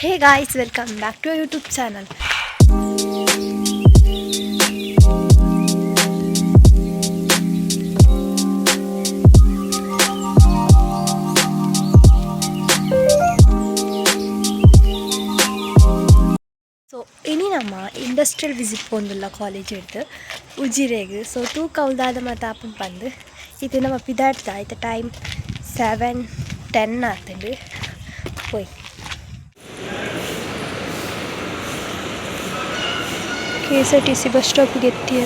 Hey guys, welcome back to our YouTube channel. So, ini nama industrial visit pondulla college eddu Ujirege. So, 2 kavulada matapum pandu. Idu nama pidatta ita time 7:10 ಆತಂಡು ಹೋಯ್ KSRTC bus ಸ್ಟಾಪಿಗೆ ಎತ್ತಿಯ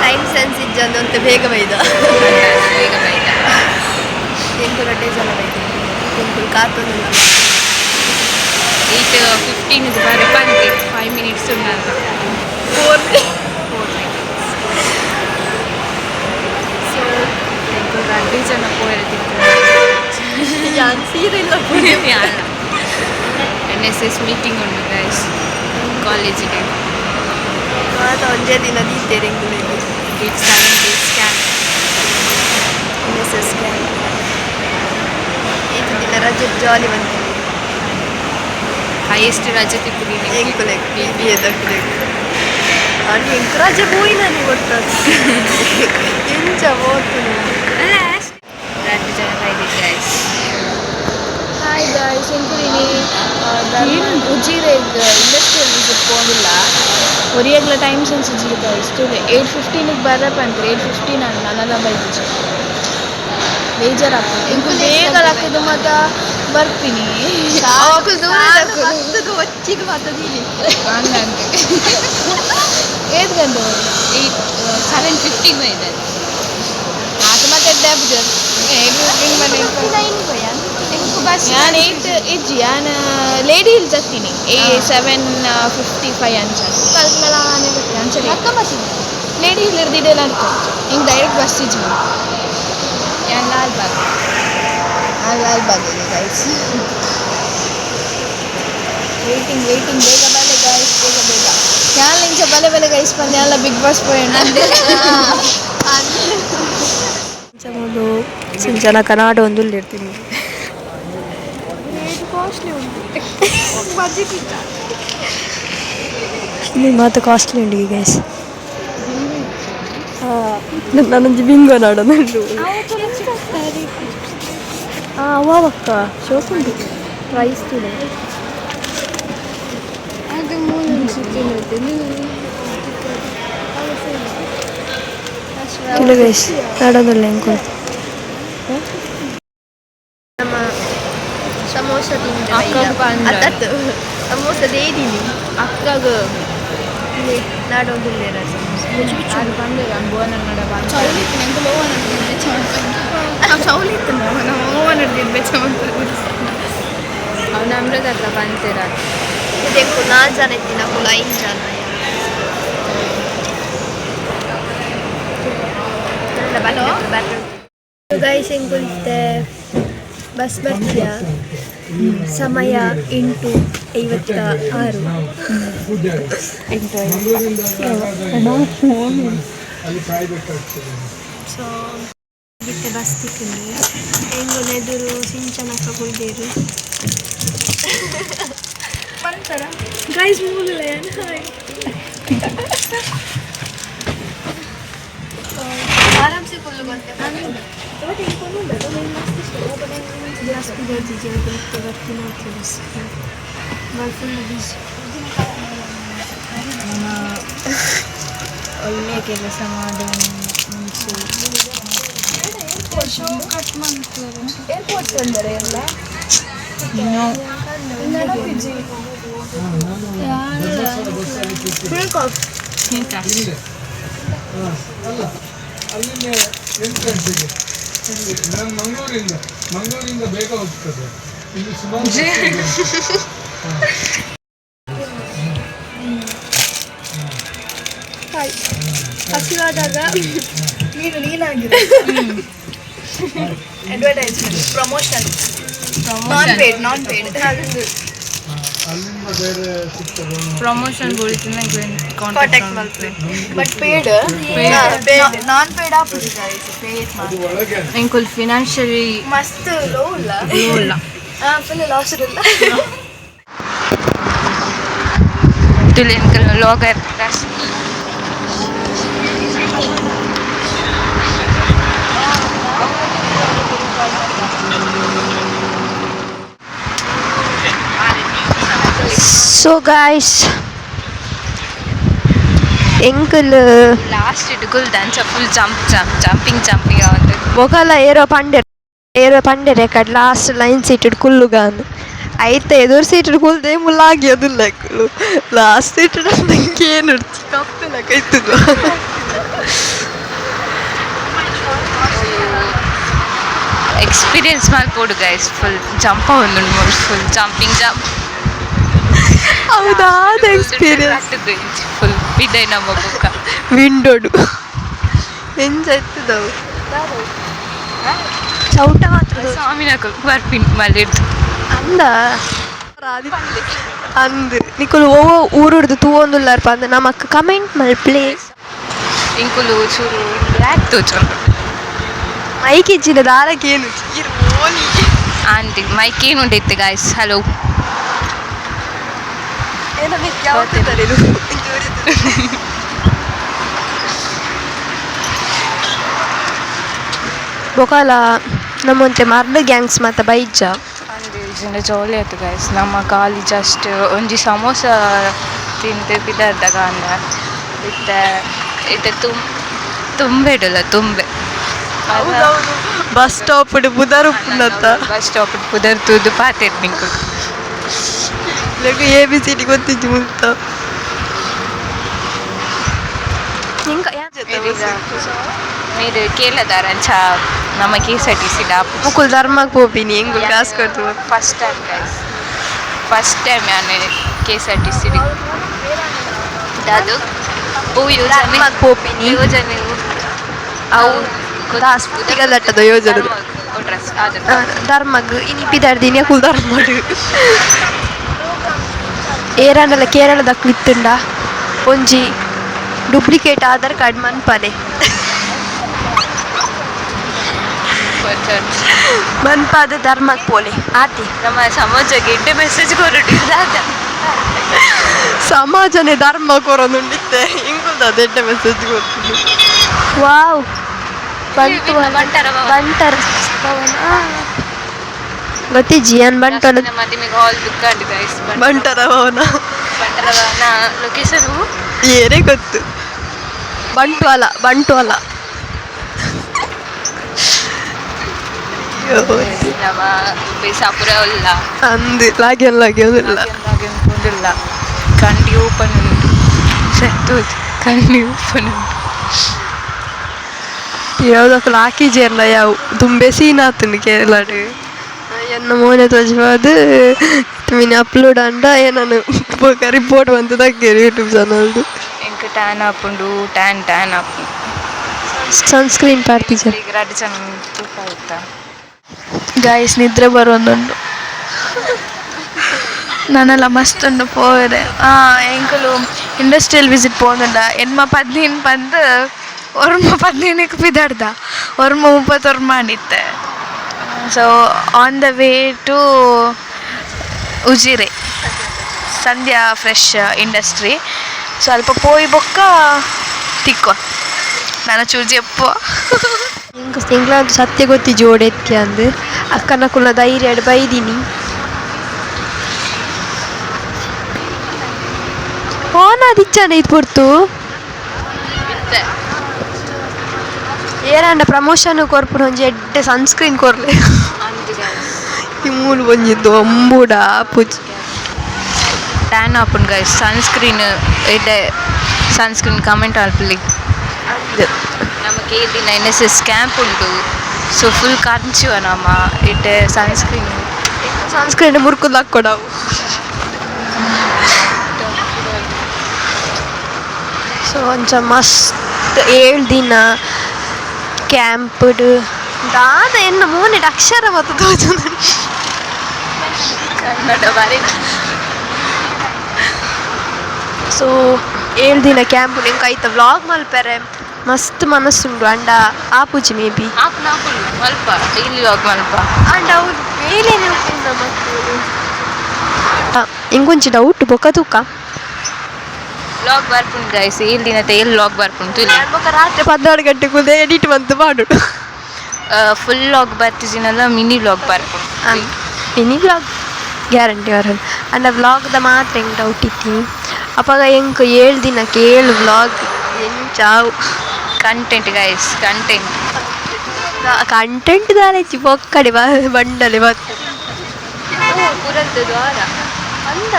time sense ಇಜ್ಜಂದಂತ ಬೇಗ ಬೈದ ಎಂಟು ಗಂಟೆ ಜನ ಬೈದ ಎಂಟು ಕಾತೊಂದು 8:15 ಬಾರಿ ಬಂದೆ 5 minutes ಉಂಟಂತ 4 minutes ಸೊ ಎಂಟು ಗಂಟೆ ಜನ ಹೋಗ್ತಿದ್ರು ಯಾನ್ ಸೀರೆ ಇಲ್ಲ ಪುಡಿಯ NSS ಮೀಟಿಂಗ್ ಉಂಟು ಗೈಸ್ ಕಾಲೇಜಿಗೆ ಮಾತ ಒಂದೇ ದಿನ ದೀತೇರೆ English it's 7 days scan NSS scan ಇದು ದಿನ ರಜೆ ಜಾಲಿ ಬಂತು ಹೈಯೆಸ್ಟ್ ರಜೆ ತಿಕ್ಕಿದ್ದೀನಿ ಎಂಕುಲೆ BBA ದಕ್ಕಲೆ ಅಲ್ಲಿ ಎಂಕ ರಜೆ ಹೋಯಿನಾನಿ ಗೊತ್ತದು ಎಂಚ ಹೋತು ಎರಡು ಜನ ಬೈದಿ ಗೈಸ್ ಹಾಯ್ ಗಾಯ್ಸ್ ಎಂಕುಲಿನಿ ಉಜಿರೆಗ್ ಇಂಡಸ್ಟ್ರಿಯಲ್ ವಿಸಿಟ್ ಪೋಂದಿಲ್ಲ ಒರಿಯಗ್ಲ ಟೈಮ್ ಸೆನ್ಸ್ ಇಜ್ಜಿಲಿ ಗಾಯ್ಸ್ 8:15 ಬರಪ್ಪ ಅಂತ 8:15 ನನ್ನಲ್ಲ ಬೈದಿಜಿ ಬೇಜಾರಾಗ್ತದೆ ಎಂಕುಲು ಬೇಗ ಹಾಕಿದ್ದು ಮಾತ ಬರ್ತೀನಿ ಒಚ್ಚಿಗೆ ಮಾತದೀನಿ ಹಂಗಂತೆ ಏತ್ ಗಂಟೆ 7:15 ಇದೆ ಆತ ಮತ್ತೆ ಡೆಬ್ಜರ್ ನಾನು 8 ಇಜ್ಜಿ ನಾನು ಲೇಡಿ ಹಿಲ್ಸ್ ಹತ್ತೀನಿ 7:55 ಅಂಚ ಕಲ್ಕಲ ಆನೆ ಬರ್ತೀನಿ ಅಂಚಲಿ ಅಕ್ಕ ಬರ್ತೀನಿ ಲೇಡಿ ಹಿಲ್ ಇರ್ದಿದ್ದೆಲ್ಲ ಅಂತ ಹಿಂಗೆ ಡೈರೆಕ್ಟ್ ಬಸ್ ಇಜ್ಜಿ ನಾನು ಲಾಲ್ಬಾಗ್ ಇದೆ ಗೈಸ್ ವೇಟಿಂಗ್ ಬೇಗ ಬಲೆ ಗೈಸ್ ಬೇಗ ಯಾನ್ ಇಂಚ ಬಲೆ ಗೈಸ್ ಬಂದೆ ಎಲ್ಲ ಬಿಗ್ ಬಾಸ್ ಪೋಯಣ್ಣ ಚಮಲು ಸಿಂಚನ ಕನಾಡ ಒಂದು ಇರ್ತೀನಿ ಕಾಸ್ಟ್ಲಿ ಉಂಟು ಬಜೆಟ್ ಇಲ್ಲ ಇಲ್ಲಿ ಮಾತು ಕಾಸ್ಟ್ಲಿ ಉಂಟು ಈಗ ಗೈಸ್ ನನ್ನೊಂದು ಬಿಂಗೋ ನಾಡೋದು ಅವಕ್ಕ ಶೋಕ್ ಉಂಟು ಪ್ರೈಸ್ ತಿಳಿ ಅದು ಇಲ್ಲ ಗೈಸ್ ನಾಡೋದಿಲ್ಲ ಹೆಂಗೆ ನಮ್ಮ ಸಮೋಸ ತಿಂದು ಸಮೋಸದ ಏನಿನಿ ಅಕ್ಕಗ ನಾಡೋದಿಲ್ಲ ಅದು ಬಂದೆ ಬೋನ ನಡ ಚೌಲಿತ್ತು ನಂಗೆ ಲೋವನ್ ಚೌಲಿತ್ತು ನಮ್ಮ ಓವನ್ ಹಿಡ್ದಿದ್ದು ಬೆಚ್ಚ ಅವನ ಅಮೃತ ಹತ್ರ ಬಂತೀರ ಇದಕ್ಕೆ 4 ಜನ ಇತ್ತು ನಾವು 5 ಜನ ಗೈಸ್ ಹೆಂಗೆ ಕುಳಿತೆ ಬಸ್ ಬರ್ತೀಯ ಸಮಯ 8:56 ಸೊ ಬಿಟ್ಟೆ ಬಸ್ ತಿಕ್ಕಿದ್ವಿ ಹೆಂಗು ನೆದುರು ಸಿಂಚನಕ್ಕ ಕುಯ್ದೇರು ಗೈಸ್ ಮೂಲ ಆರಾಮ್ಸೆ ಫುಲ್ಲು ಬಂತೆ ಜಾಸ್ತಿ ಬರ್ತಿದ್ದೆ ಬರ್ತೀನಿ ಫುಲ್ ಬಿಸಿ ಒಳ್ಳೆ ಕೆಲಸ ಮಾಡೋ ಮುಂಚೆ ಕಟ್ ಮಾಡ್ತಾರೆ ಏರ್ಪೋರ್ಟ್ ಬಂದರೆ ಎಲ್ಲ ಅಲ್ಲಿಂದ 8 ಗಂಟೆಗೆ ನಾನು ಮಂಗಳೂರಿಂದ ಬೇಗ ಹೋಗ್ತದೆ ಇಲ್ಲಿ ಸುಮಾರು ಹಸಿವಾದಾಗ ನೀನಾಗಿರೋ ಅಡ್ವರ್ಟೈಸ್ಮೆಂಟ್ ಪ್ರಮೋಷನ್ ನಾನ್ ಪೇಡ್ ಅಲ್ಲಿಂದ ಬೇರೆ ಸಿಗ್ತದೆ ಪ್ರಮೋಷನ್ ಬೋಲ್ತು ನಂಗೆ ಕಾಂಟ್ಯಾಕ್ಟ್ ಮಾಡ್ತೀವಿ ಬಟ್ ಪೇಡ್ ನಾನ್ ಪೇಡ್ ಆಪುದು ಗೈಸ್ ಪೇಡ್ ಅದು ಒಳಗೆ ಎಂಕುಲ್ ಫಿನಾನ್ಷಿಯಲಿ ಮಸ್ತ್ ಲೋ ಇಲ್ಲ ಇಲ್ಲ ಫುಲ್ ಲಾಸ್ ಇಲ್ಲ ತುಳಿಯನ್ಕಲ್ ಲಾಗರ್ ಸೊ ಗಾಯ್ಸ್ ಎಂಕಲ್ ಲಾಸ್ಟ್ ಇಟ್ಕೊಲ್ ಡ್ಯಾನ್ಸ್ ಫುಲ್ ಜಂಪಿಂಗ್ ಆಗುತ್ತೆ ಮೊಗಲ ಏರೋ ಪಂಡೆ ರೆಕಾರ್ಡ್ ಲಾಸ್ಟ್ ಲೈನ್ ಸೀಟೆಡ್ ಕುಲ್ಲುಗಾನು ಐತೆ ಎದುರು ಸೀಟೆಡ್ ಕುಲ್ದೆ ಮುಲ್ಲಾಗಿ ಅದು ಲೆಕ್ಕಲು ಲಾಸ್ಟ್ ಸೀಟೆಡ್ ನಂಗೆ ಏನು ಕಪ್ಪೆಲಕೈತದ ಎಕ್ಸ್ಪೀರಿಯನ್ಸ್ ಮಾಡ್ಬೋದು ಗೈಸ್ ಫುಲ್ ಜಂಪ್ ಒಂದು ಫುಲ್ ಜಂಪಿಂಗ್ ಜಂಪ್ ಹೌದಾದ ಎಕ್ಸ್ಪೀರಿಯನ್ಸ್ ಫುಲ್ ಬಿದ್ದೆ ನಮ್ಮ ಬುಕ್ಕ ವಿಂಡೋಡು ಎಂಜಾಯ್ತದವು ಚೌಟ ಮಾತ್ರ ಸ್ವಾಮಿನ ಬರ್ಪಿನ್ ಮಲ್ಲಿಡ್ದು ಅಂದ ಅಂದು ನಿಕುಲು ಓ ಊರುಡ್ದು ತೂವೊಂದುಲ್ಲಾರ ಪಂದ ನಮಕ್ ಕಮೆಂಟ್ ಮಲ್ಪ್ಲೆ ಇಂಕುಲು ಚೂರು ಬ್ಲ್ಯಾಕ್ ತೋಚೊಂಡು ಮೈಕ್ ಇಚ್ಚಿನ ದಾರಕೇನು ಆಂಟಿ ಮೈಕ್ ಏನು ಉಂಟೈತೆ ಗಾಯ್ಸ್ ಹಲೋ ಬೊಕಾಲ ನಮ್ಮಂತೆ ಮರ್ದ ಗ್ಯಾಂಗ್ಸ್ ಮಾತ ಬೈಜ ಅಂದಿನ ಜೋಲಿ ಆಯ್ತು ಗೈಸ್ ನಮ್ಮ ಕಾಲಿ ಜಸ್ಟ್ ಒಂಜಿ ಸಮೋಸ ತಿಂದು ಬಿದ್ದಾರ್ದಾಗ ಅಂದ ಇತ್ತೆ ತುಂಬೆ ಇಡಲ್ಲ ತುಂಬೆ ಬಸ್ ಸ್ಟಾಪ್ ಬುಧರು ಉಪ್ಪುಂಡತ್ತ ಬಸ್ ಸ್ಟಾಪ್ ಪುದರ್ ತೂದು ಪಾತೇರ್ ನಿಂಕು ABCD ಗೊತ್ತಿದ್ದು ಮುಕ್ತ మీరు కేలదారంచ ನಮ್ಮ KSRTC ಡಾಪ್ ಮುಕುಲ್ ಧರ್ಮಕ್ಕೆ ಹೋಗ್ತೀನಿ ಹೆಂಗು ಕಾಸು ಕೊಡ್ತು first time guys first time ನಾನು KSRTC ಅದು ಓ ಯೋಜನೆ ಹೋಗ್ತೀನಿ ಯೋಜನೆ ಅವು ಹಾಸ್ಪಿಟಲ್ ಯೋಜನೆ ಧರ್ಮಗ್ ಇನಿ ಪಿದಾರ್ದಿನಿ ಕುಲ್ ಧರ್ಮಡ್ ಏರಾಂಡಲ ಕೇರಳದ ಕ್ಲಿತ್ತುಂಡ ಒಂಜಿ ಡೂಪ್ಲಿಕೇಟ್ ಆಧಾರ್ ಕಾರ್ಡ್ ಮನ್ಪನೆ ಮನ್ಪಾದ ಧರ್ಮಕ್ಕೆ ಪೋಲೆ ಆತಿ ನಮ್ಮ ಸಮಾಜಕ್ಕೆ ಎಡ್ಡೆ ಮೆಸೇಜ್ ಕೊರಟಿಲ್ಲ ಸಮಾಜನೆ ಧರ್ಮ ಕೊರೊಂದುಂಡಿತ್ತೆ ಹಿಂಗುದ ದೆಡ್ಡ ಮೆಸೇಜ್ ಕೊಡ್ತೀನಿ ವಾವ್ ಬಂಟು ಬಂಟರ ಗೊತ್ತಿಜ್ಜಿ ಅನ್ ಬಂಟನ ಮದಿಮೆಗೆ ಹಾಲ್ ದುಃಖ ಗೈಸ್ ಬಂಟರ ಭವನ ಬಂಟರ ಭವನ ಲೊಕೇಶನ್ ಏನೇ ಗೊತ್ತು ಬಂಟು ಅಲ್ಲ ನಮ್ಮ ಬೇಸಾಪುರ ಅಲ್ಲ ಅಂದು ಲಾಗ್ಯಲ್ಲ ಇಲ್ಲ ಕಂಡಿ ಓಪನ್ ಉಂಟು ಸತ್ತೋದು ಕಂಡಿ ಓಪನ್ ಉಂಟು ಯಾವ್ದಕ್ಕೆ ಲಾಕಿ ಜೇರ್ಲ ಯಾವ ತುಂಬೆ ಸೀನ್ ಆತುಂಡು ಕೇರಳಡು ಎನ್ನ ಮೋನೆ ತೋಜಬಾದು ಮೀನು ಅಪ್ಲೋಡ್ ಅಂಡ ಏನನ್ನು ರಿಪೋರ್ಟ್ ಬಂತದಕ್ಕೆ ಯೂಟ್ಯೂಬ್ ಚಾನಲ್ದು ಇಂಕ ಟ್ಯಾನ್ ಹಾಕೊಂಡು ಟ್ಯಾನ್ ಹಾಕೊಂಡು ಸನ್ಸ್ಕ್ರೀನ್ ಪಾಡ್ತಿದ್ದ ಈಗ ರಡ್ಡು ಚೆನ್ನಾಗಿ ತೂಕ ಆಯ್ತಾ ಗಾಯ್ಸ್ ನಿದ್ರೆ ಬರೋಂದುಂಡು ನಾನೆಲ್ಲ ಮಸ್ತ್ ಉಂಡು ಪೋರೆ ಎಂಕಲು ಇಂಡಸ್ಟ್ರಿಯಲ್ ವಿಸಿಟ್ ಪೋಂದುಂಡ ಎನ್ಮ ಪದ್ನೀನ್ ಬಂದು ಒರ್ಮ ಪದ್ನೀನಿಗೆ ಪಿದಾಡ್ದ ಒರ್ಮ 30 ಮಾಡಿತ್ತೆ so on the way to Ujire Sandhya fresh industry ಸ್ವಲ್ಪ ಪೋಯಿ ಬೊಕ್ಕ ತಿಕ್ಕೋ ನಾನು ಚೂಜಿ ಎಪ್ಪು ತಿಂಗಳಂತೂ ಸತ್ಯ ಗೊತ್ತಿ ಜೋಡೆತ್ತಿ ಅಂದು ಅಕ್ಕನ ಕುಲ ಧೈರ್ಯ ಬೈದಿನಿ ಓನಾದಿಚ್ಚಾನ ಇದು ಕೊಡ್ತು ಏರಂಡ ಪ್ರಮೋಷನ್ ಕೊರ್ಪುನ ಒಂಜಿ ಎಡ್ಡೆ ಸನ್ಸ್ಕ್ರೀನ್ ಕೊರ್ಲೆ ಈ ಮೂಲು ಒಂಜಿದ್ದು ಅಂಬುಡ ಪುಜ್ ಟ್ಯಾನ್ ಹಾಕೊಂಡು ಗೈಸ್ ಸನ್ಸ್ಕ್ರೀನ್ ಎಡ್ಡೆ ಸನ್ಸ್ಕ್ರೀನ್ ಕಮೆಂಟ್ ಆಲ್ಪಲ್ಲಿ ನಮಗೆ ದಿನ NSS ಕ್ಯಾಂಪ್ ಉಂಟು ಸೊ ಫುಲ್ ಕಂಚುವ ನಮ್ಮ ಎಡ್ಡೆ ಸನ್ಸ್ಕ್ರೀನ್ ಮುರ್ಕುದು ಹಾಕ್ಕೊಡವು ಸೊ ಒಂಚ ಮಸ್ತ್ 7 ದಿನ ಕ್ಯಾಂಪ್ಡ್ ದಾದ ಎನ್ನ ಮೋನೆಡ್ ಅಕ್ಷರ ಮತ್ತು ತೋಜು ಕನ್ನಡ ಬಾರಿ ಸೊ 7 ದಿನ ಕ್ಯಾಂಪ್ ನಿಂಗೆ ಆಯ್ತು ವ್ಲಾಗ್ ಮಲ್ಪೆರೆ ಮಸ್ತ್ ಮನಸ್ಸುಂಡು ಅಂಡ ಆಪುಜಿ ಮೇ ಬಿ ಮಲ್ಪ ಡೈಲಿ ವಾಕ್ ಮಲ್ಪ ಅಂಡ್ ಅವ್ರು ಮೇಲೇನೆ ಹೋಗ್ತಿದ್ದ ಮಕ್ಕಳು. ఇంకొంచెం డౌట్ బొక్క తూక ವ್ಲಾಗ್ ಬರ್ಪುಂಡು ಗೈಸ್ ಏಳು ದಿನದ ಏಳು ವ್ಲಾಗ್ ಬರ್ಪುಂಡು ಇಲ್ಲಿ బొక్క రాత్రి 14 గంటకు ఎడిట్ ಬಂತು ಮಾಡು. ಫುಲ್ ವ್ಲಾಗ್ ಬರ್ತಿದ್ದೀನಲ್ಲ ಮಿನಿ ವ್ಲಾಗ್ ಬರ್ಪುಂಡು ಮಿನಿ ವ್ಲಾಗ್ ಗ್ಯಾರಂಟಿ ಅವರನ್ನು ಅಂಡ ವ್ಲಾಗ್ದ ಮಾತ್ರ ಹೆಂಗೆ ಡೌಟ್ ಇತ್ತೀನಿ ಅಪ್ಪಾಗ ಹೆಂಗೆ 7 ದಿನಕ್ಕೆ 7 ವ್ಲಾಗ್ ಎಂಚಾವು ಕಂಟೆಂಟ್ ಗೈಸ್ ಕಂಟೆಂಟ್ ಕಂಟೆಂಟ್ ದಾಲೆಚ್ಚಿ ಬೊಕ್ಕಡೆ ಬಂಡಲೆ ಬರ್ತದೆ ಪುರದ್ದು ದ್ವಾರ ಅಂದ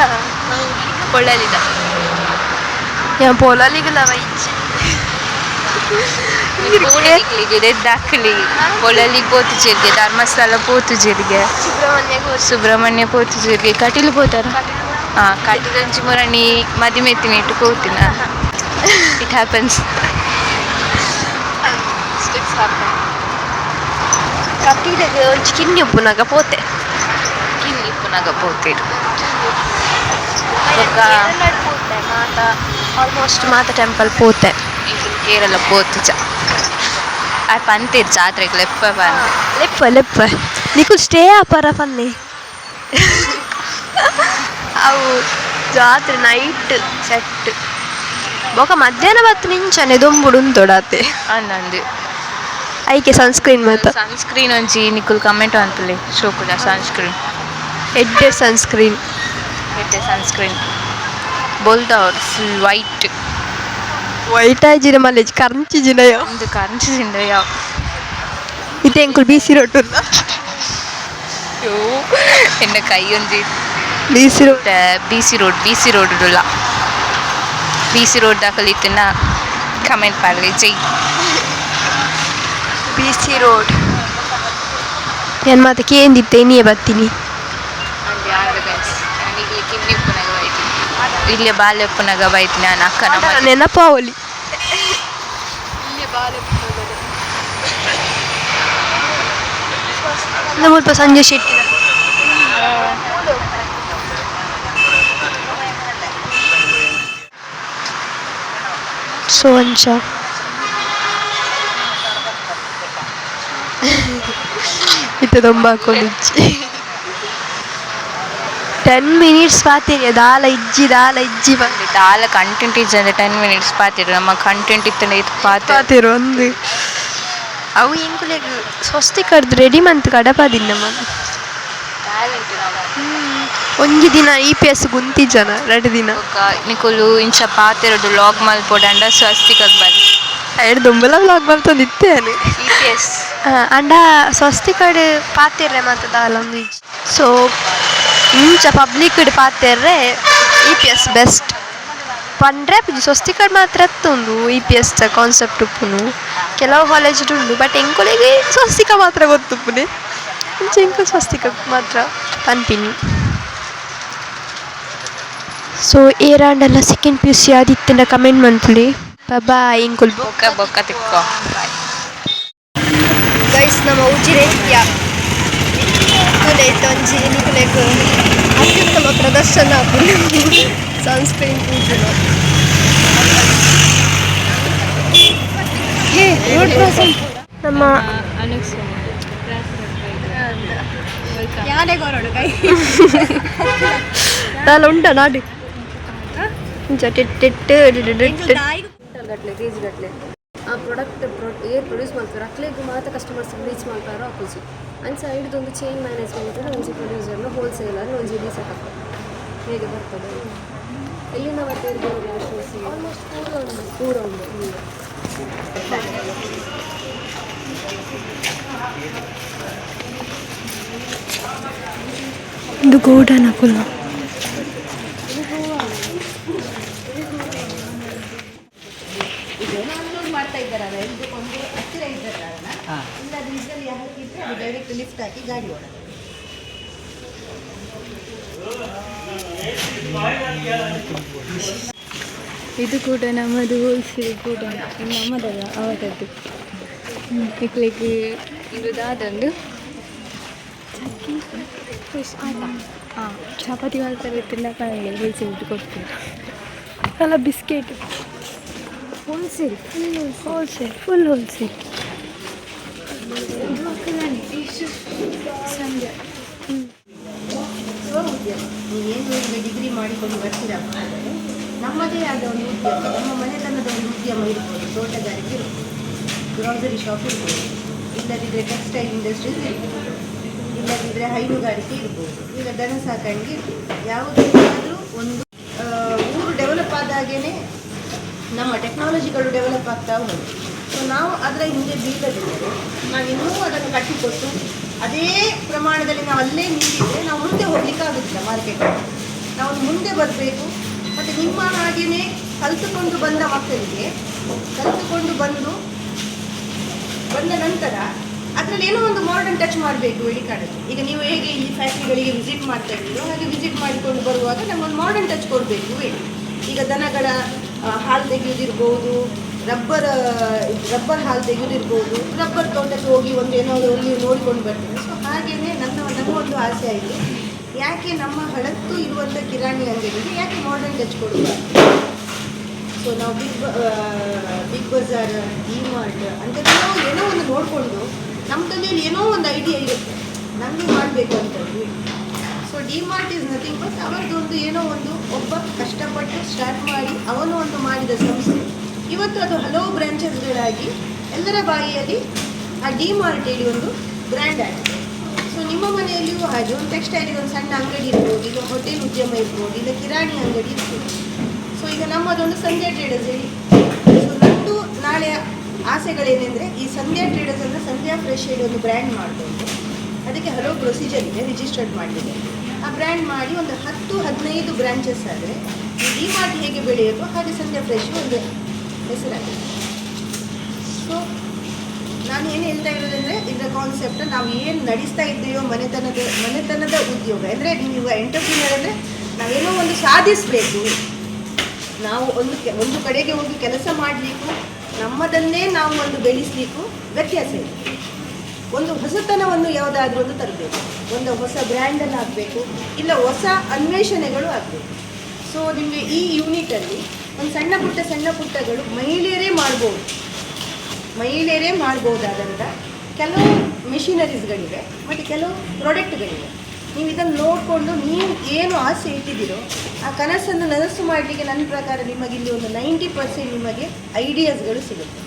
ಕೊಳ್ಳಲಿದ ಪೊಲಲಿಗಲ ವೈಚಿ ಪೂಳಿಗೆ ದೆದ್ದಾಕ್ಲಿ ಪೊಳಲಿಗೆ ಪೋತುಜೇರಿಗೆ ಧರ್ಮಸ್ಥಳ ಪೋತುಜೇರಿಗೆ ಸುಬ್ರಹ್ಮಣ್ಯ ಪೋತುಜೇರಿಗೆ ಕಟೀಲು ಪೋತಾರ ಹಾಂ ಕಟೀಲಂಚಿ ಮುರಣಿ ಮದಿಮೆತ್ತಿನ ಇಟ್ಟು ಪೋತಿನ ಇಟ್ ಹ್ಯಾಪನ್ಸ್ ಕಟೀಲಿಗೆ ಒಂಚು ಕಿನ್ನಿ ಉಪ್ಪುನಾಗ ಪೋತೆ ಕಿನ್ನಿ ಪುನಗ ಪೋತಿರು ಮಾತ ಆಲ್ಮೋಸ್ಟ್ ಮಾತ ಟೆಂಪಲ್ ಪೋತೆ ಇದು ಕೇರಳ ಪೋತುಜ ಆ ಪಂತಿರ್ ಜಾತ್ರೆಗೆ ಲೆಪ್ಪ ಬಂದು ಲೆಪ್ಪ నీకు స్టే ఆపరా పన్ని అవు జాత్ర నైట్ సెట్ ఒక మధ్యాహ్న బತ್ತು ನಿಂಚನೆ ದೊಂಬುಡು ಉಂತೊಡಾತೆ ಅನ್ನಂದು ಐಕೆ ಸನ್ಸ್ಕ್ರೀನ್ ಮಾತ ಸನ್ಸ್ಕ್ರೀನ್ ಒಂಜಿ ನಿಕುಲ್ ಕಮೆಂಟ್ ಅನ್ಪಲೆ ಶೋಕುದ ಸನ್ಸ್ಕ್ರೀನ್ ಎಡ್ಡೆ ಸನ್ಸ್ಕ್ರೀನ್ ಬೋಲ್ದ ಅವ್ರು ಫುಲ್ ವೈಟ್ ಆಜಿನ ಮಲ್ಲೆ ಕರಂಚಿ ಜಿನಯೋ ಒಂದು ಕರಂಚಿಸಿಂದ ಯಾವ ಇದು ಎಂಕುಲ್ ಬಿಸಿ ರೊಟ್ಟು ಎನ್ನ ಕೈ ಒಂಜಿ ಬಿಸಿ ರೊಟ್ಟ ಬಿ ಸಿ ರೋಡ್ ದಾಖಲಿತ್ತಿನ ಕಮೆಂಟ್ ಮಾಡಲಿ ಜೈ ಬಿಸಿ ರೋಡ್ ಏನು ಮತ್ತೆ ಕೇಂದಿತ್ತೆ ನೀಯೇ ಬರ್ತೀನಿ ಇಲ್ಲೇ ಬಾಲ್ಯಪ್ಪನಾಗ ಬೈತೀನಿ ನಾನು ಅಕ್ಕನ ನೆನಪಾವಲಿ ಸ್ವಲ್ಪ ಸಂಜೆ ಶೆಟ್ಟಿ ಸೋಂಚ ಇದು ತುಂಬ ಹಾಕೊಂಡಿಚ್ಚಿ 10 minutes ಪಾತಿರಿ ದಾಲ ಇಜ್ಜಿ ಬಂದು ದಾಲ ಕಂಟೆಂಟ್ ಇಜ್ಜಂದ್ರೆ 10 minutes ಪಾತಿರು ನಮ್ಮ ಕಂಟೆಂಟ್ ಇತ್ತಂದ್ರೆ ಇದು ಪಾತಿರು ಒಂದು ಅವು ಇಂಕುಲೆಗ್ ಸ್ವಸ್ತಿ ಕಡ್ದು ರೆಡಿ ಮಂತ್ ಕಡಪಾದಿಲ್ಲ ನಮ್ಮ ಒಂಜಿ ದಿನ EPS ಗುಂತಿಜನ 2 ದಿನ ನಿಕುಲು ಇಂಚ ಪಾತಿರೋದು ಲಾಗ್ ಮಲ್ಪೋಡಂಡ ಸ್ವಸ್ತಿಕಗ್ ಬಂದು ಎರಡು ದೊಂಬಲ ವ್ಲಾಗ್ ಬರ್ತದೆ ಇತ್ತೇನೆ EPS ಅಂಡ ಸ್ವಸ್ತಿ ಕಡೆ ಪಾತಿರ್ರೆ ಮತ್ತೆ ದಾಲ ಒಂದು ಸೊ ಇಂಚ ಪಬ್ಲಿಕ್ ಪಾತಿರ್ರೆ EPS ಬೆಸ್ಟ್ ಪಂಡ್ರೆ ಸ್ವಸ್ತಿ ಕಡೆ ಮಾತ್ರ ಎತ್ತೊಂದು EPS ಕಾನ್ಸೆಪ್ಟ್ ಉಪ್ಪುನು ಕೆಲವು ಕಾಲೇಜ್ ಉಂಡು ಬಟ್ ಎಂಕೊಲೆಗೆ ಸ್ವಸ್ತಿಕ ಮಾತ್ರ ಗೊತ್ತುಪ್ಪುನೆ ಇಂಚ ಎಂಕು ಸ್ವಸ್ತಿಕ ಮಾತ್ರ ಪನ್ಪಿನಿ ಸೊ ಏರಾಂಡಲ್ಲ ಸೆಕೆಂಡ್ PUC ಆದಿತ್ಯನ ಕಮೆಂಟ್ ಮಂತ್ಲಿ ಬಾಯ್ ಇಂಕುಲ್ ಬೊಕ್ಕ ತಿಕ್ಕೋ ಗೈಸ್ ನಮ್ಮ ಉಜಿರೆ ಒಂಜಿ ನಿಕುಲೆಗ್ ಅತ್ಯುತ್ತಮ ಪ್ರದರ್ಶನ ಸನ್ಸ್ಕ್ರೀನ್ ಪೂಜನ ನಮ್ಮ ನಾನು ಉಂಟ ನಾಡಿ ಗಟ್ಟಲೆ ಆ ಪ್ರಾಡಕ್ಟ್ ಏರ್ ಪ್ರೊಡ್ಯೂಸ್ ಮಾಡ್ತಾರೆ ಅಕ್ಲೆಗ್ ಮಾತ್ರ ಕಸ್ಟಮರ್ಸ್ ರೀಚ್ ಮಾಡ್ತಾರೋ ಅಪ್ಪುಜಿ ಅಂಚ ಹಿಡಿದೊಂದು ಚೈನ್ ಮ್ಯಾನೇಜ್ಮೆಂಟ್ ಒಂಜಿ ಪ್ರೊಡ್ಯೂಸರ್ನ ಹೋಲ್ಸೇಲರ್ ಒಂಜಿ ಡಿ ಸೆಟಪ್ ಹೇಗೆ ಬರ್ತದೆ ಎಲ್ಲಿಂದ ಬರ್ತಾ ಇರ್ಬೋದು ಆಲ್ಮೋಸ್ಟ್ ಪೂರ ಉಂಟು ಇದು ಗೋಡನ ಕುಲ ಮಾಡ್ತಾ ಇದ್ದಾರಲ್ಲ ಒಂದು ಹತ್ತಿರ ಇದ್ದಾರಲ್ಲ ಇಲ್ಲ ಅದು ಇದರಲ್ಲಿ ಹಾಕಿದ್ರೆ ಅದು ಡೈರೆಕ್ಟ್ ಲಿಫ್ಟ್ ಹಾಕಿ ಗಾಡಿ ಓಡೋದು. ಇದು ಕೂಡ ನಮ್ಮದು ಹೋಲ್ಸೇಲ್ ಕೂಡ ನಮ್ಮದಲ್ಲ ಅವರದ್ದು ಮಕ್ಕಳಿಗೆ ಇರೋದಾದೊಂದು ಹಾಂ ಚಪಾತಿ ಮಾಡ್ತಾರೆ ತಿನ್ನಕ್ಕೆ ಹೋಲ್ಸೇಲ್ ಕೊಡ್ತೀವಿ ಅಲ್ಲ ಬಿಸ್ಕೆಟ್ ಹೋಲ್ಸೇಲ್ ಫುಲ್ ಹೋಲ್ಸೇಲ್ ಸಂಜೆ ನೀವೇನು ಈಗ ಡಿಗ್ರಿ ಮಾಡಿಕೊಂಡು ಬರ್ತೀರಪ್ಪ ಅಂದರೆ ನಮ್ಮದೇ ಆದ ಒಂದು ಉದ್ಯಮ, ನಮ್ಮ ಮನೆತನದ ಒಂದು ಉದ್ಯಮ ಇರ್ಬೋದು, ತೋಟಗಾರಿಕೆ ಇರ್ಬೋದು, ಗ್ರಾಸರಿ ಶಾಪ್ ಇರ್ಬೋದು, ಇಲ್ಲದಿದ್ದರೆ ಟೆಕ್ಸ್ಟೈಲ್ ಇಂಡಸ್ಟ್ರೀಸ್ ಇರ್ಬೋದು, ಇಲ್ಲದಿದ್ದರೆ ಹೈನುಗಾರಿಕೆ ಇರ್ಬೋದು, ಈಗ ದನ ಸಾಕಾಣಿಕೆ ಇರ್ಬೋದು. ಯಾವುದಾದ್ರೂ ಒಂದು ಊರು ಡೆವಲಪ್ ಆದಾಗೇ ನಮ್ಮ ಟೆಕ್ನಾಲಜಿಗಳು ಡೆವಲಪ್ ಆಗ್ತಾ ಹೋಗುತ್ತೆ. ಸೊ ನಾವು ಅದರ ಹಿಂದೆ ಬೀಳದಿದ್ದರೆ ನಾವು ಇನ್ನೂ ಅದನ್ನು ಕಟ್ಟಿಕೊಟ್ಟು ಅದೇ ಪ್ರಮಾಣದಲ್ಲಿ ನಾವು ಅಲ್ಲೇ ನಿಂತಿದ್ದರೆ ನಾವು ಮುಂದೆ ಹೋಗಲಿಕ್ಕಾಗೋದಿಲ್ಲ ಮಾರ್ಕೆಟಲ್ಲಿ. ನಾವು ಮುಂದೆ ಬರಬೇಕು. ಮತ್ತು ನಿಮ್ಮ ಹಾಗೆಯೇ ಕಲಿತುಕೊಂಡು ಬಂದ ಮಕ್ಕಳಿಗೆ ಕಲಿತುಕೊಂಡು ಬಂದ ನಂತರ ಅದರಲ್ಲಿ ಏನೋ ಒಂದು ಮಾಡರ್ನ್ ಟಚ್ ಮಾಡಬೇಕು ವೆಡಿಕಾಡಲ್ಲಿ. ಈಗ ನೀವು ಹೇಗೆ ಈ ಫ್ಯಾಕ್ಟ್ರಿಗಳಿಗೆ ವಿಸಿಟ್ ಮಾಡ್ತಾ ಇದ್ದೀರೋ ಹಾಗೆ ವಿಸಿಟ್ ಮಾಡಿಕೊಂಡು ಬರುವಾಗ ನಮ್ಮೊಂದು ಮಾಡರ್ನ್ ಟಚ್ ಕೊಡಬೇಕು ವೇಡಿ. ಈಗ ದನಗಳ ಹಾಲು ತೆಗೆಯೋದಿರ್ಬೋದು, ರಬ್ಬರ್ ಹಾಲು ತೆಗೆಯೋದಿರ್ಬೋದು, ರಬ್ಬರ್ ತೋಟಕ್ಕೆ ಹೋಗಿ ಒಂದು ಏನೋ ಅಲ್ಲಿ ನೋಡಿಕೊಂಡು ಬರ್ತೀನಿ. ಸೊ ಹಾಗೆಯೇ ನನ್ನೊಂದು ಆಸೆ ಆಯಿತು, ಯಾಕೆ ನಮ್ಮ ಹಳತ್ತು ಇರುವಂಥ ಕಿರಾಣಿ ಅಂಗಡಿಗೆ ಯಾಕೆ ಮಾಡರ್ನ್ ಟಚ್ ಕೊಡಬಾರ್ದು. ಸೊ ನಾವು ಬಿಗ್ ಬಜಾರ್, ಡಿಮಾರ್ಟ್ ಅಂಥದ್ದೆಲ್ಲೋ ಏನೋ ಒಂದು ನೋಡಿಕೊಂಡು ನಮ್ಮ ತಲೆಯಲ್ಲಿ ಏನೋ ಒಂದು ಐಡಿಯಾ ಇರುತ್ತೆ ನಮಗೆ ಮಾಡಬೇಕು ಅಂತದ್ದು. So DMart is nothing but ಅವರದೊಂದು ಏನೋ ಒಂದು ಒಬ್ಬ ಕಷ್ಟಪಟ್ಟು ಸ್ಟಾರ್ಟ್ ಮಾಡಿ ಅವನು ಒಂದು ಮಾಡಿದ ಸಂಸ್ಥೆ ಇವತ್ತು ಅದು ಹಲವು ಬ್ರಾಂಚಸ್ಗಳಾಗಿ ಎಲ್ಲರ ಬಾಯಿಯಲ್ಲಿ ಆ ಡಿಮಾರ್ಟ್ ಹೇಳಿ ಒಂದು ಬ್ರ್ಯಾಂಡ್ ಆಗಿದೆ. ಸೊ ನಿಮ್ಮ ಮನೆಯಲ್ಲಿಯೂ ಹಾಗೆ ಒಂದು ಟೆಕ್ಸ್ಟೈಲಿಗೆ ಒಂದು ಸಣ್ಣ ಅಂಗಡಿ ಇರ್ಬೋದು, ಈಗ ಹೋಟೆಲ್ ಉದ್ಯಮ ಇರ್ಬೋದು, ಇಲ್ಲ ಕಿರಾಣಿ ಅಂಗಡಿ ಇರ್ಬೋದು. ಸೊ ಈಗ ನಮ್ಮದೊಂದು ಸಂಧ್ಯಾ ಟ್ರೇಡರ್ಸ್ ಹೇಳಿ. ಸೊ ನಂದು ನಾಳೆ ಆಸೆಗಳೇನೆಂದರೆ ಈ ಸಂಧ್ಯಾ ಟ್ರೇಡರ್ಸ್ ಅಂದರೆ ಸಂಧ್ಯಾ ಫ್ರೆಶ್ ಹೇಳಿ ಒಂದು ಬ್ರ್ಯಾಂಡ್ ಮಾಡಬೇಕು. ಅದಕ್ಕೆ ಹಲವು ಪ್ರೊಸೀಜರ್ ಇದೆ, ರಿಜಿಸ್ಟರ್ಡ್ ಮಾಡಲಿದೆ. ಆ ಬ್ರ್ಯಾಂಡ್ ಮಾಡಿ ಒಂದು 10-15 ಬ್ರಾಂಚಸ್ ಆದರೆ ಈ ಡಿಮಾರ್ಟ್ ಹೇಗೆ ಬೆಳೆಯೋದು ಹಾಗೆ ಸಂಧ್ಯಾ ಫ್ರೆಶ್ ಒಂದು ಹೆಸರಾಗಿದೆ. ಸೊ ನಾನು ಏನು ಹೇಳ್ತಾ ಇರೋದಂದರೆ ಇದರ ಕಾನ್ಸೆಪ್ಟ್ ನಾವು ಏನು ನಡೆಸ್ತಾ ಇದ್ದೇವೋ ಮನೆತನದ ಉದ್ಯೋಗ ಅಂದರೆ ನೀವು ಎಂಟರ್ಪ್ರಿನರ್ ಅಂದರೆ ನಾವೇನೋ ಒಂದು ಸಾಧಿಸಬೇಕು. ನಾವು ಒಂದು ಕಡೆಗೆ ಹೋಗಿ ಕೆಲಸ ಮಾಡಲಿಕ್ಕೂ ನಮ್ಮದನ್ನೇ ನಾವು ಒಂದು ಬೆಳೆಸಲಿಕ್ಕೂ ವ್ಯತ್ಯಾಸ ಇದೆ. ಒಂದು ಹೊಸತನವನ್ನು ಯಾವುದಾದ್ರೂ ಒಂದು ತರಬೇಕು, ಒಂದು ಹೊಸ ಬ್ರ್ಯಾಂಡನ್ನು ಆಗಬೇಕು, ಇಲ್ಲ ಹೊಸ ಅನ್ವೇಷಣೆಗಳು ಆಗಬೇಕು. ಸೊ ನಿಮಗೆ ಈ ಯೂನಿಟಲ್ಲಿ ಒಂದು ಸಣ್ಣ ಪುಟ್ಟಗಳು ಮಹಿಳೆಯರೇ ಮಾಡ್ಬೋದಾದಂಥ ಕೆಲವು ಮೆಷಿನರೀಸ್ಗಳಿವೆ ಮತ್ತು ಕೆಲವು ಪ್ರಾಡಕ್ಟ್ಗಳಿವೆ. ನೀವು ಇದನ್ನು ನೋಡಿಕೊಂಡು ನೀವು ಏನು ಆಸೆ ಇಟ್ಟಿದ್ದೀರೋ ಆ ಕನಸನ್ನು ನನಸು ಮಾಡಲಿಕ್ಕೆ ನನ್ನ ಪ್ರಕಾರ ನಿಮಗಿಲ್ಲಿ ಒಂದು 90% ನಿಮಗೆ ಐಡಿಯಾಸ್ಗಳು ಸಿಗುತ್ತೆ.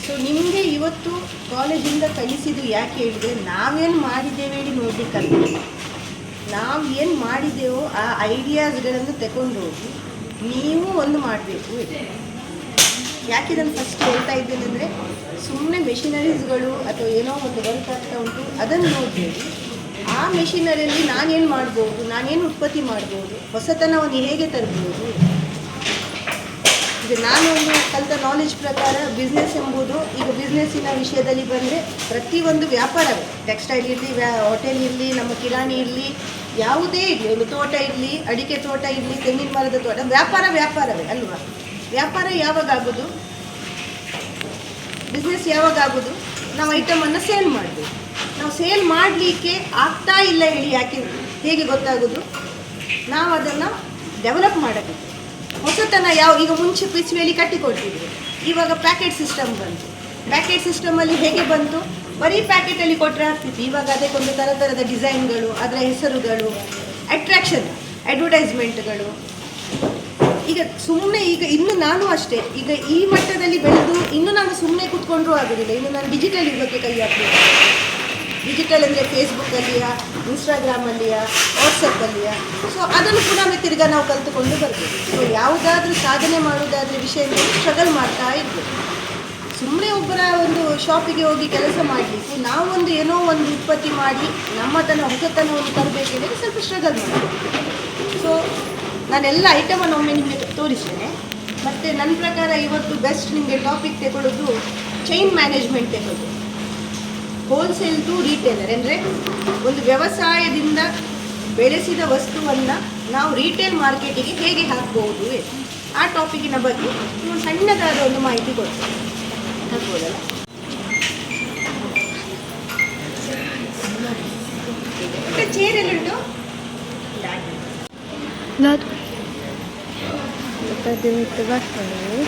ಸೊ ನಿಮಗೆ ಇವತ್ತು ಕಾಲೇಜಿಂದ ಕಲಿಸಿದ್ದು ಯಾಕೆ ಹೇಳಿದೆ, ನಾವೇನು ಮಾಡಿದ್ದೇವೆ ಹೇಳಿ ನೋಡಲಿಕ್ಕಲ್ಲ, ನಾವು ಏನು ಮಾಡಿದ್ದೇವೋ ಆ ಐಡಿಯಾಸ್ಗಳನ್ನು ತಗೊಂಡು ಹೋಗಿ ನೀವು ಒಂದು ಮಾಡಬೇಕು. ಯಾಕೆ ಇದನ್ನು ಫಸ್ಟ್ ಹೇಳ್ತಾ ಇದ್ದೇನೆ ಅಂದರೆ ಸುಮ್ಮನೆ ಮೆಷಿನರೀಸ್ಗಳು ಅಥವಾ ಏನೋ ಒಂದು ವರ್ಕ್ ಆಗ್ತಾ ಉಂಟು ಅದನ್ನು ನೋಡಬೇಡಿ. ಆ ಮೆಷಿನರಿಯಲ್ಲಿ ನಾನೇನು ಮಾಡ್ಬೋದು, ನಾನೇನು ಉತ್ಪತ್ತಿ ಮಾಡ್ಬೋದು, ಹೊಸತನವನ್ನು ಹೇಗೆ ತರ್ಬೋದು. ಈಗ ನಾನು ಒಂದು ಕಲಿತ ನಾಲೆಜ್ ಪ್ರಕಾರ ಬಿಸ್ನೆಸ್ ಎಂಬುದು, ಈಗ ಬಿಸ್ನೆಸ್ಸಿನ ವಿಷಯದಲ್ಲಿ ಬಂದರೆ ಪ್ರತಿಯೊಂದು ವ್ಯಾಪಾರವೇ, ಟೆಕ್ಸ್ಟೈಲ್ ಇರಲಿ, ಹೋಟೆಲ್ ಇರಲಿ, ನಮ್ಮ ಕಿರಾಣಿ ಇರಲಿ, ಯಾವುದೇ ಇರಲಿ, ಒಂದು ತೋಟ ಇರಲಿ, ಅಡಿಕೆ ತೋಟ ಇರಲಿ, ತೆಂಗಿನ ಮರದ ತೋಟ, ವ್ಯಾಪಾರವೇ ಅಲ್ವಾ. ವ್ಯಾಪಾರ ಯಾವಾಗ ಆಗೋದು, ಬಿಸ್ನೆಸ್ ಯಾವಾಗ ಆಗೋದು, ನಾವು ಐಟಮನ್ನು ಸೇಲ್ ಮಾಡಬೇಕು. ನಾವು ಸೇಲ್ ಮಾಡಲಿಕ್ಕೆ ಆಗ್ತಾ ಇಲ್ಲ ಹೇಳಿ ಯಾಕೆ ಹೇಗೆ ಗೊತ್ತಾಗೋದು, ನಾವು ಅದನ್ನು ಡೆವಲಪ್ ಮಾಡಬೇಕು. ಹೊಸತನ ಈಗ ಮುಂಚೆ ಪಿಸ್ವಿಯಲ್ಲಿ ಕಟ್ಟಿಕೊಡ್ತಿದ್ರು, ಇವಾಗ ಪ್ಯಾಕೆಟ್ ಸಿಸ್ಟಮ್ ಬಂತು. ಪ್ಯಾಕೆಟ್ ಸಿಸ್ಟಮಲ್ಲಿ ಹೇಗೆ ಬಂತು, ಬರೀ ಪ್ಯಾಕೆಟಲ್ಲಿ ಕೊಟ್ಟರೆ ಆಗ್ತಿತ್ತು. ಇವಾಗ ಅದಕ್ಕೊಂದು ಥರದ ಡಿಸೈನ್ಗಳು, ಅದರ ಹೆಸರುಗಳು, ಅಟ್ರಾಕ್ಷನ್, ಅಡ್ವರ್ಟೈಸ್ಮೆಂಟ್ಗಳು. ಈಗ ಸುಮ್ಮನೆ ಇನ್ನು ನಾನು ಅಷ್ಟೇ, ಈಗ ಈ ಮಟ್ಟದಲ್ಲಿ ಬೆಳೆದು ಇನ್ನು ನಾನು ಸುಮ್ಮನೆ ಕೂತ್ಕೊಂಡ್ರೂ ಆಗೋದಿಲ್ಲ. ಇನ್ನು ನಾನು ಡಿಜಿಟಲ್ ಯುಗಕ್ಕೆ ಕೈ ಹಾಕ್ತೀನಿ. ಡಿಜಿಟಲ್ ಅಂದರೆ ಫೇಸ್ಬುಕ್ಕಲ್ಲಿಯಾ, ಇನ್ಸ್ಟಾಗ್ರಾಮಲ್ಲಿಯಾ, ವಾಟ್ಸಪ್ಪಲ್ಲಿಯಾ. ಸೊ ಅದನ್ನು ಪುನಃ ತಿರ್ಗಾ ನಾವು ಕಲಿತುಕೊಂಡು ಬರಬೇಕು. ಸೊ ಯಾವುದಾದ್ರೂ ಸಾಧನೆ ಮಾಡೋದಾದರೆ ವಿಷಯದಲ್ಲಿ ಸ್ಟ್ರಗಲ್ ಮಾಡ್ತಾ ಇರ್ಬೇಕು. ಸುಮ್ಮನೆ ಒಬ್ಬರ ಒಂದು ಶಾಪಿಗೆ ಹೋಗಿ ಕೆಲಸ ಮಾಡಲಿಕ್ಕೆ ನಾವೊಂದು ಏನೋ ಒಂದು ಉತ್ಪತ್ತಿ ಮಾಡಿ ನಮ್ಮತನ ಹೊಸತನವನ್ನು ತರಬೇಕೆಂದರೆ ಸ್ವಲ್ಪ ಸ್ಟ್ರಗಲ್ ಮಾಡಬೇಕು. ಸೊ ನಾನೆಲ್ಲ ಐಟಮನ್ನು ಒಮ್ಮೆ ನಿಮಗೆ ತೋರಿಸ್ತೇನೆ. ಮತ್ತು ನನ್ನ ಪ್ರಕಾರ ಇವತ್ತು ಬೆಸ್ಟ್ ನಿಮಗೆ ಟಾಪಿಕ್ ತಗೊಳ್ಳೋದು ಚೈನ್ ಮ್ಯಾನೇಜ್ಮೆಂಟ್ ತಗೊಳ್ಳೋದು. ಹೋಲ್ಸೇಲ್ ಟು ರೀಟೇಲರ್ ಅಂದರೆ ಒಂದು ವ್ಯವಸಾಯದಿಂದ ಬೆಳೆಸಿದ ವಸ್ತುವನ್ನು ನಾವು ರೀಟೇಲ್ ಮಾರ್ಕೆಟಿಗೆ ಹೇಗೆ ಹಾಕ್ಬೋದು, ಆ ಟಾಪಿಕಿನ ಬಗ್ಗೆ ನೀವು ಸಣ್ಣದಾದ ಒಂದು ಮಾಹಿತಿ ಕೊಡ್ತೀನಿ. ಹಾಕ್ಬೋದಲ್ಲ? ಮತ್ತು ಚೇರ್ ಎಲ್ಲುಂಟು పదిమిట్టు పట్టుకొని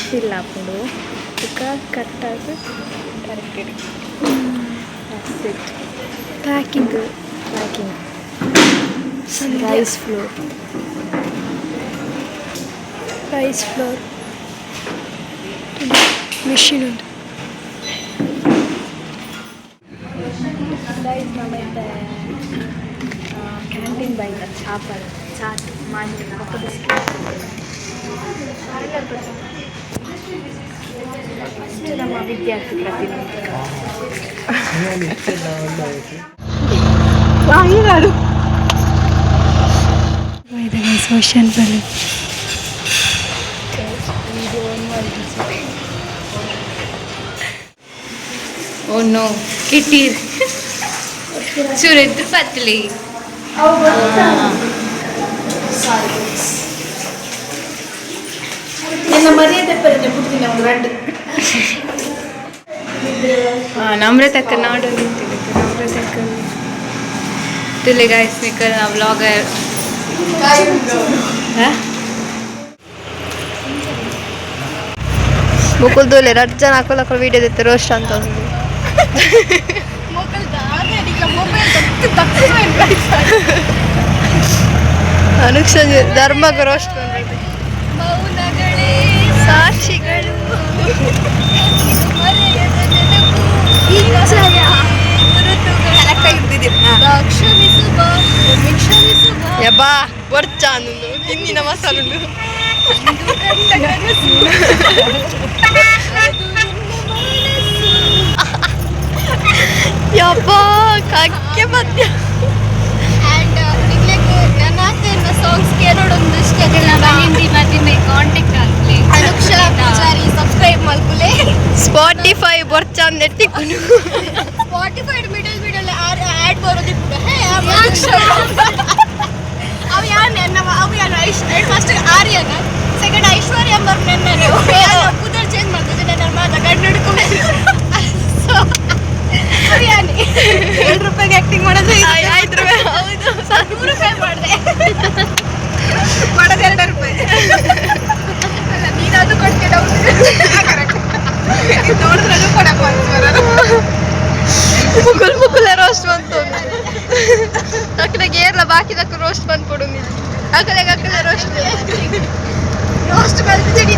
పిల్లప్పుడు ఒక కట్టాకు correct packing rice flour machine ಉಂಟು. ಕ್ಯಾಂಟೀನ್ ಬೈದ ಚಾಪಲ್ ಚಾಟ್ ಮಾಡಿ ಅಷ್ಟು ನಮ್ಮ ವಿದ್ಯಾರ್ಥಿ ಪ್ರತಿನಿಧಿ ಸೋಷನ್ ಬಲಿ ಓ ನೋ ಕಿಟ್ಟಿ ಸುರಿದ್ರು ಪತ್ಲಿ ನನ್ನ ಮರ್ಯಾದೆ ಪರದೆ ಬಿಡ್ತೀನಿ ಅವ್ನು ರೆಡ್ ನಮ್ರತಕ್ಕ ನಾಡು ನಮ್ರತಕ್ಕ ತುಲೆ ಗಾಯ್ಸ್ ನಿಕಲ್ ನಾ ವ್ಲಾಗರ್ ಮುಕುಲ್ ದೋಲೆ 2 ಜನ ಹಾಕೊಳ್ಳೋ ವಿಡಿಯೋ ದಿತ್ತೆ ರೋಸ್ಟ್ ಅಂತ ಒಂದು ಅನುಕ್ಷ ಧರ್ಮಕ್ಕೆ ರೋಸ್ಟ್ ಸಾಕ್ಷಿಗಳು ಯಬ್ಬಾ ಬರ್ಚಾನು ತಿನ್ನಿನ ಮಸಾಲು ಯಬ್ಬ ಕಕ್ಕೆ ಪದ್ಯ ಆ್ಯಂಡ್ ನನ್ನ ಸಾಂಗ್ಸ್ ಕೇಳೋಡೊಂದು ಇಷ್ಟ ಹಿಂದಿ ಮಧ್ಯೆ ಕಾಂಟ್ಯಾಕ್ಟ್ ಆಗಲಿ ಅನುಕ್ಷ ಪೂಜಾರಿ ಸಬ್ಸ್ಕ್ರೈಬ್ ಮಾಡ್ಕೊಳ್ಳಿ ಸ್ಪಾಟಿಫೈ ಬರ್ಚಾನ್ ನೆಟ್ಟಿಕೊಂಡು ಸ್ಪಾಟಿಫೈ ಮಿಡಲ್ ಆ್ಯಡ್ ಬರೋದಿತ್ತು ಅವು ಯಾರು ಅವು ಯಾರು ಫಸ್ಟ್ ಆರ್ಯನ ಸೆಕೆಂಡ್ ಐಶ್ವರ್ಯ ಎಂಬರ್ ನೆನ್ನೆ ಕೂದಲು ಚೇಂಜ್ ಮಾಡ್ತಿದ್ದೆ ನನ್ನ ಮಾತಾ ಗಂಡು ಹಿಡ್ಕೊಂಡು ಸೊ ಅವು ಯಾನೆ 7 ರೂಪಾಯಿಗೆ ಆ್ಯಕ್ಟಿಂಗ್ ಮಾಡೋದು 5 ರೂಪಾಯಿ ಹೌದು 100 ರೂಪಾಯಿ ಮಾಡಿದೆ ಮಾಡೋದು 2 ರೂಪಾಯಿ ನೀನು ಅದು ಕೊಡ್ತೀರ ನೋಡಿದ್ರಲ್ಲೂ ಕೊಡಕ್ಕೆ ಬರೋದು ಮುಕುಲ ರೋಸ್ಟ್ ಬಂತು ಅಕ್ಕನಿಗೆ ಏರ್ಲ ಬಾಕಿದಕ್ಕ ರೋಸ್ಟ್ ಬಂದು ಕೊಡು ನೀನು ಅಕ್ಕಲೆ ರೋಸ್ಟ್ ಕಲ್ತಿದ್ದೀನಿ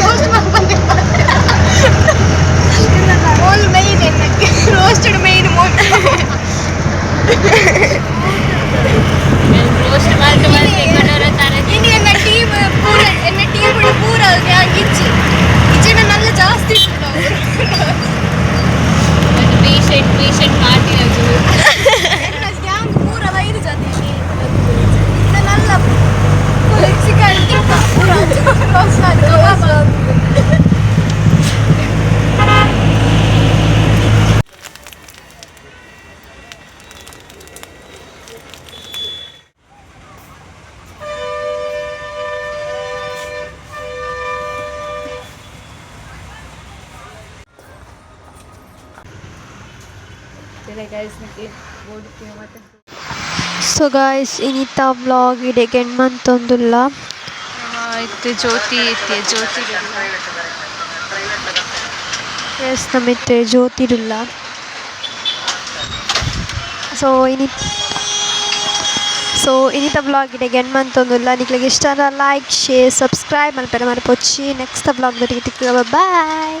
ರೋಸ್ಟ್ ಮೋಲ್ ಮೈನ್ ಎನ್ನಕ್ಕೆ ರೋಸ್ಟೆಡ್ ಮೈನ್ ಮೋಲ್ ರೋಸ್ಟ್ ಇನ್ನು ಎನ್ನ ಟೀಮ್ ಪೂರ ಗಿಚ್ಚಿ ಗಿಚ್ಚಿನ ನಲ್ಲ ಜಾಸ್ತಿ ಪೇಷಂಟ್ ಮಾಡ್ತೀನಿ ಗ್ಯಾಂಗ್ ಪೂರ ವೈರು ಜಾತಿ ನಲ್ಲ ಚಿಕನ್ ಪೂರ ಸೊ ಗಾಯ್ಸ್ ಇನ್ನಿತ ವ್ಲಾಗ್ ಇಡೆಗೆ ಎಣ್ಮಂತೊಂದುಲ್ಲ ಇತ್ತು ಜ್ಯೋತಿ ಎಸ್ ನಮಿತ್ತೆ ಜ್ಯೋತಿರುಲ್ಲ ಸೊ ಇನ್ನಿತ ವ್ಲಾಗ್ ಇಡೆಗೆ ಎಣ್ಮಂತೊಂದುಲ್ಲ ನಿಕ್ಲಿಗೆ ಇಷ್ಟ ಲೈಕ್ ಶೇರ್ ಸಬ್ಸ್ಕ್ರೈಬ್ ಮಲ್ಪೆರ ಮರಪೊಚ್ಚಿ ನೆಕ್ಸ್ಟ್ ವ್ಲಾಗ್ ದೊಟ್ಟಿಗೆ ತಿಕ್ಕ ಬಾಯ್.